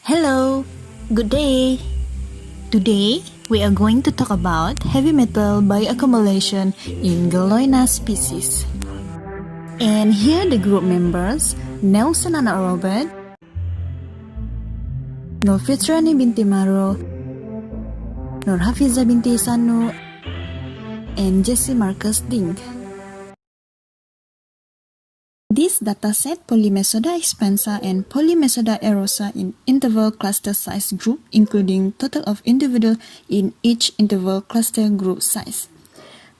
Hello, good day. Today, we are going to talk about heavy metal bioaccumulation in Geloina species. And here are the group members: Nelson anak Robert, Norfitryani binti Maroh, Noor Hafiza binti Sanu, and Jessy Marcus Ding. This dataset Polymesoda expansa and Polymesoda erosa in interval cluster size group, including total of individual in each interval cluster group size.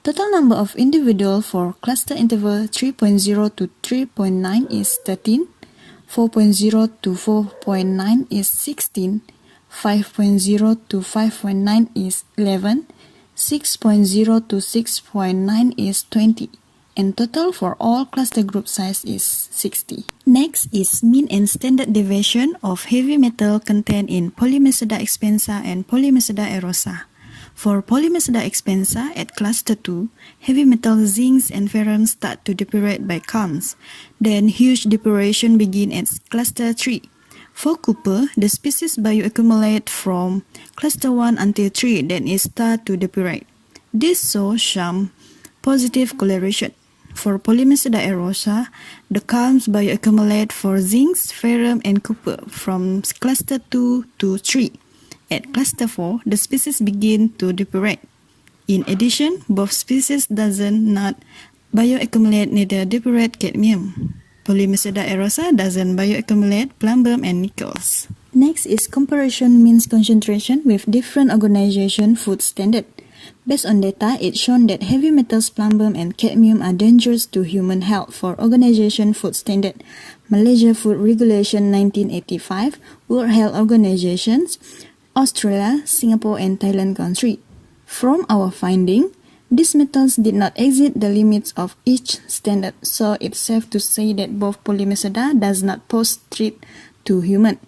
Total number of individual for cluster interval 3.0 to 3.9 is 13, 4.0 to 4.9 is 16, 5.0 to 5.9 is 11, 6.0 to 6.9 is 20. And total for all cluster group size is 60. Next is mean and standard deviation of heavy metal content in Polymesoda expansa and Polymesoda erosa. For Polymesoda expansa at cluster 2, heavy metal zincs and ferrums start to depurate by counts. Then huge depuration begin at cluster 3. For copper, the species bioaccumulate from cluster 1 until 3, then it start to depurate. This shows some positive correlation. For Polymesoda erosa, the counts bioaccumulate for zincs, ferrum, and copper from cluster 2 to 3. At cluster 4, the species begin to depurate. In addition, both species not bioaccumulate neither depurate cadmium. Polymesoda erosa doesn't bioaccumulate plumbum and nickels. Next is comparison means concentration with different organization food standard. Based on data, it's shown that heavy metals plumbum and cadmium are dangerous to human health for Organization Food Standard, Malaysia Food Regulation 1985, World Health Organizations, Australia, Singapore, and Thailand country. From our finding, these metals did not exceed the limits of each standard, so it's safe to say that both Polymesoda does not pose threat to human.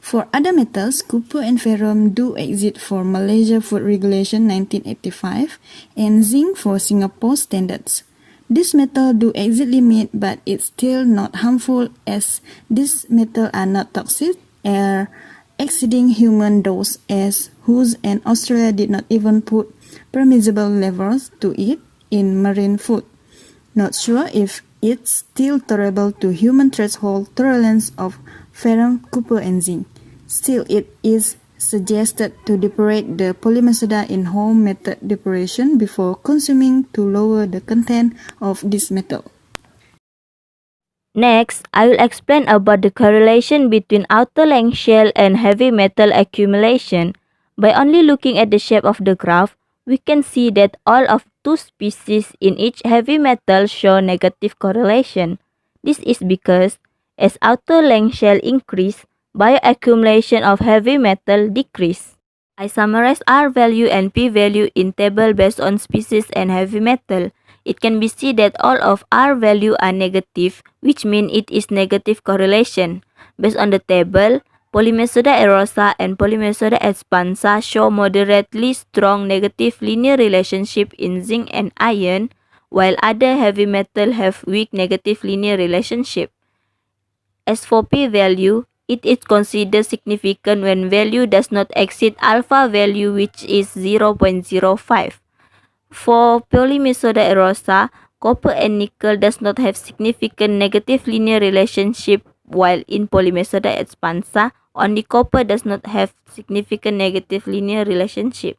For other metals, copper and ferrum do exist for Malaysia Food Regulation 1985 and zinc for Singapore standards. This metal do exit limit, but it's still not harmful as these metals are not toxic or exceeding human dose as WHO and Australia did not even put permissible levels to it in marine food. Not sure if it's still tolerable to human threshold tolerance of ferrum, copper, and zinc. Still, it is suggested to depurate the Polymesoda in home method depuration before consuming to lower the content of this metal. Next, I will explain about the correlation between outer length shell and heavy metal accumulation. By only looking at the shape of the graph, we can see that all of two species in each heavy metal show negative correlation. This is because as outer length shell increase, bioaccumulation of heavy metal decrease. I summarize R value and P value in table based on species and heavy metal. It can be seen that all of R value are negative, which means it is negative correlation. Based on the table, Polymesoda erosa and Polymesoda expansa show moderately strong negative linear relationship in zinc and iron, while other heavy metal have weak negative linear relationship. As for P value, it is considered significant when value does not exceed alpha value, which is 0.05. For Polymesoda erosa, copper and nickel does not have significant negative linear relationship, while in Polymesoda expansa, only copper does not have significant negative linear relationship.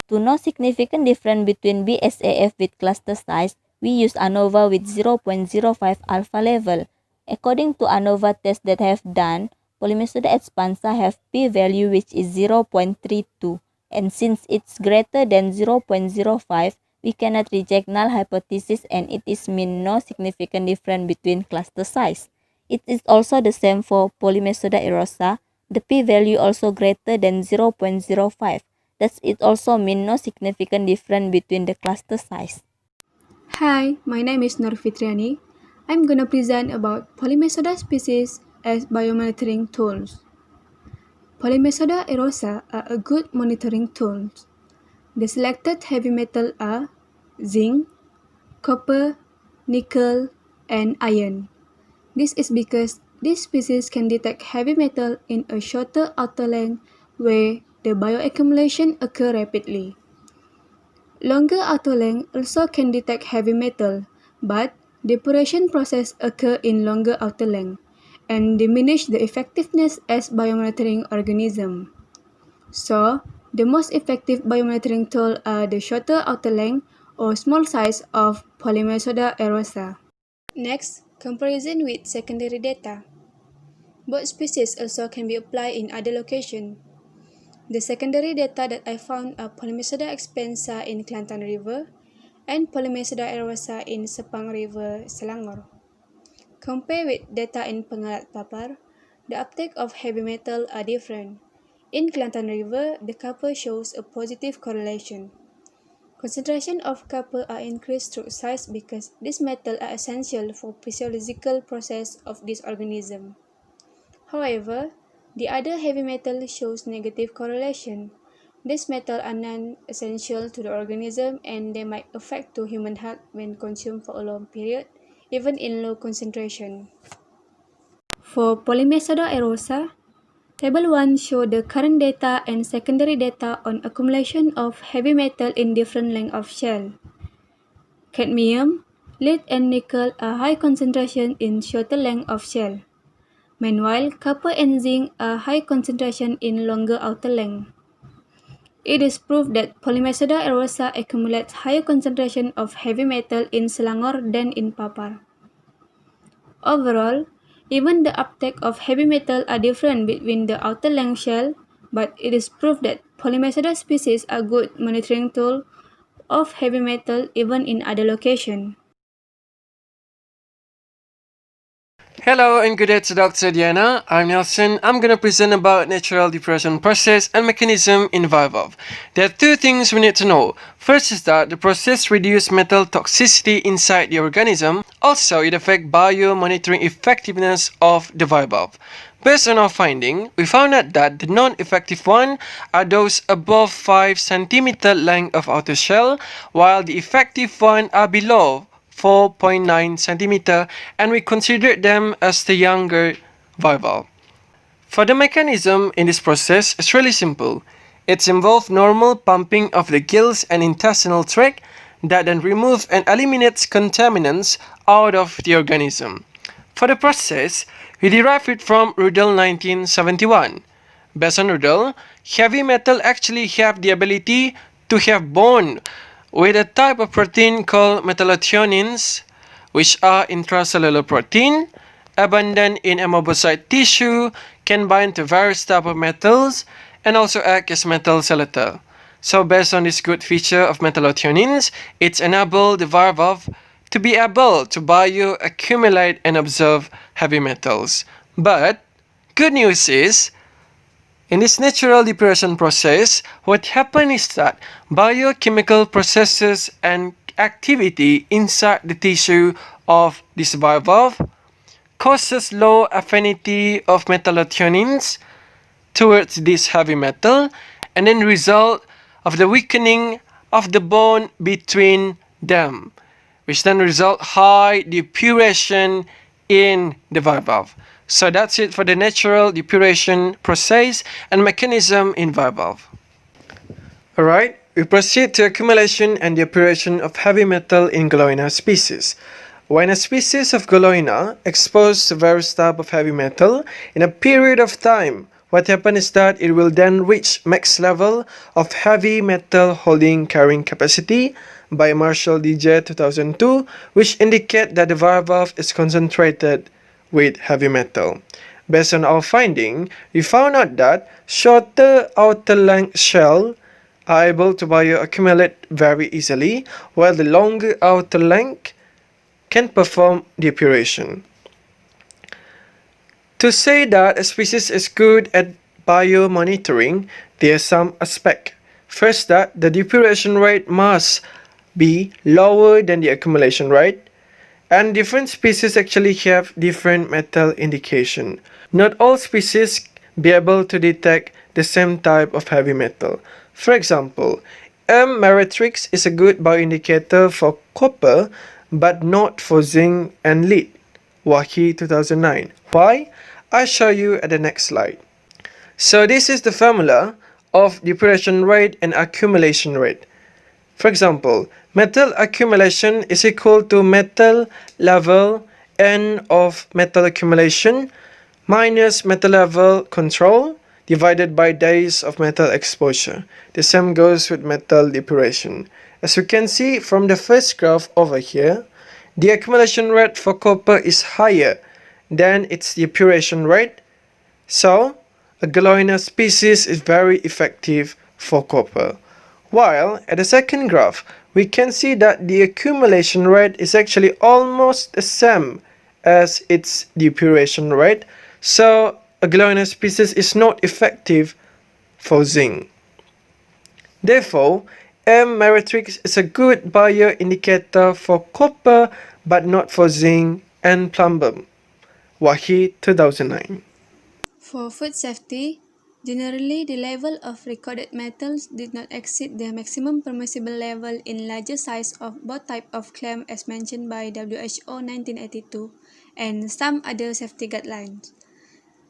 To know significant difference between BSAF with cluster size, we use ANOVA with 0.05 alpha level. According to ANOVA tests that have done, Polymesoda expansa have p-value which is 0.32, and since it's greater than 0.05, we cannot reject null hypothesis and it is mean no significant difference between cluster size. It is also the same for Polymesoda erosa. The p-value also greater than 0.05. Thus, it also mean no significant difference between the cluster size. Hi, my name is Norfitryani. I'm gonna present about Polymesoda species as biomonitoring tools. Polymesoda erosa are a good monitoring tool. The selected heavy metal are zinc, copper, nickel, and iron. This is because This species can detect heavy metal in a shorter outer length where the bioaccumulation occurs rapidly. Longer outer length also can detect heavy metal, but depuration process occur in longer outer length and diminish the effectiveness as biomonitoring organism. So, the most effective biomonitoring tool are the shorter outer length or small size of Polymesoda erosa. Next, comparison with secondary data. Both species also can be applied in other locations. The secondary data that I found are Polymesoda expensa in Kelantan River and Polymesoda erosa in Sepang River, Selangor. Compare with data in Pengalat Papar, the uptake of heavy metal are different. In Kelantan River, the copper shows a positive correlation. Concentration of copper are increased through size because these metals are essential for physiological process of this organism. However, the other heavy metal shows negative correlation. These metals are non-essential to the organism and they might affect to human health when consumed for a long period, even in low concentration. For Polymesoda erosa, Table 1 shows the current data and secondary data on accumulation of heavy metal in different lengths of shell. Cadmium, lead and nickel are high concentration in shorter length of shell. Meanwhile, copper and zinc are high concentration in longer outer length. It is proved that Polymesoda erosa accumulates higher concentration of heavy metal in Selangor than in Papar. Overall, even the uptake of heavy metal are different between the outer length shell, but it is proved that Polymesoda species are good monitoring tool of heavy metal even in other locations. Hello and good day to Dr. Diana. I'm Nelson. I'm going to present about natural depuration process and mechanism in bivalve. There are two things we need to know. First is that the process reduces metal toxicity inside the organism. Also, it affects biomonitoring effectiveness of the bivalve. Based on our finding, we found out that the non-effective one are those above 5 cm length of outer shell, while the effective one are below 4.9 cm, and we considered them as the younger bivalve. For the mechanism in this process, it's really simple. It involves normal pumping of the gills and intestinal tract that then remove and eliminates contaminants out of the organism. For the process, we derive it from Rudel 1971. Based on Rudel, heavy metal actually have the ability to have bond with a type of protein called metallothioneins, which are intracellular protein, abundant in hematopoietic tissue, can bind to various types of metals, and also act as metal chelator. So based on this good feature of metallothioneins, it's enabled the bivalve to be able to bioaccumulate and absorb heavy metals. But good news is, in this natural depuration process, what happens is that biochemical processes and activity inside the tissue of this bivalve causes low affinity of metallothioneins towards this heavy metal, and then result of the weakening of the bond between them, which then result high depuration in the bivalve. So that's it for the natural depuration process and mechanism in bivalve. Alright, we proceed to accumulation and depuration of heavy metal in Geloina species. When a species of Geloina exposed to various types of heavy metal in a period of time, what happens is that it will then reach max level of heavy metal holding carrying capacity by Marshall DJ 2002, which indicate that the bivalve is concentrated with heavy metal. Based on our finding, we found out that shorter outer length shell are able to bioaccumulate very easily, while the longer outer length can perform depuration. To say that a species is good at biomonitoring, there are some aspects. First, that the depuration rate must be lower than the accumulation rate. And different species actually have different metal indication. Not all species be able to detect the same type of heavy metal. For example, Meretrix is a good bioindicator for copper, but not for zinc and lead. Wahi 2009. Why? I'll show you at the next slide. So this is the formula of depuration rate and accumulation rate. For example, metal accumulation is equal to metal level N of metal accumulation minus metal level control divided by days of metal exposure. The same goes with metal depuration. As you can see from the first graph over here, the accumulation rate for copper is higher than its depuration rate, so a Geloina species is very effective for copper. While at the second graph, we can see that the accumulation rate is actually almost the same as its depuration rate, so a Geloina species is not effective for zinc. Therefore, M. meretrix is a good bioindicator for copper but not for zinc and plumbum. Wahi 2009. For food safety, generally the level of recorded metals did not exceed the maximum permissible level in larger size of both type of clam as mentioned by WHO 1982 and some other safety guidelines.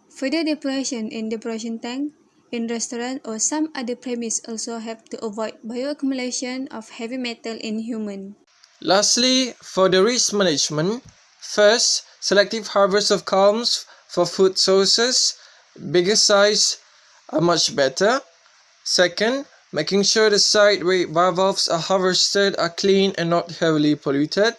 Further depuration in depuration tank, in restaurant or some other premise also have to avoid bioaccumulation of heavy metal in human. Lastly, for the risk management, first, selective harvest of calms for food sources, bigger size are much better. Second, making sure the site where bivalves are harvested are clean and not heavily polluted.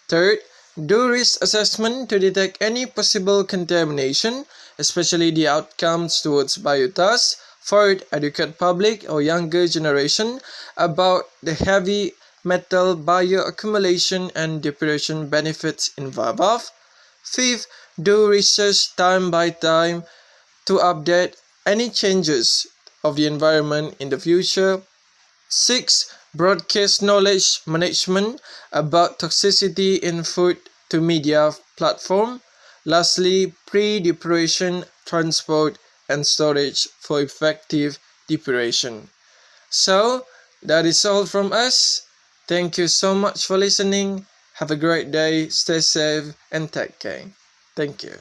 Third, do risk assessment to detect any possible contamination, especially the outcomes towards biotas. Fourth, educate public or younger generation about the heavy metal bioaccumulation and depuration benefits in bivalve. Fifth, do research time by time to update any changes of the environment in the future. 6. Broadcast knowledge management about toxicity in food to media platform. Lastly, pre-depuration, transport and storage for effective depuration. So, that is all from us. Thank you so much for listening. Have a great day, stay safe and take care. Thank you.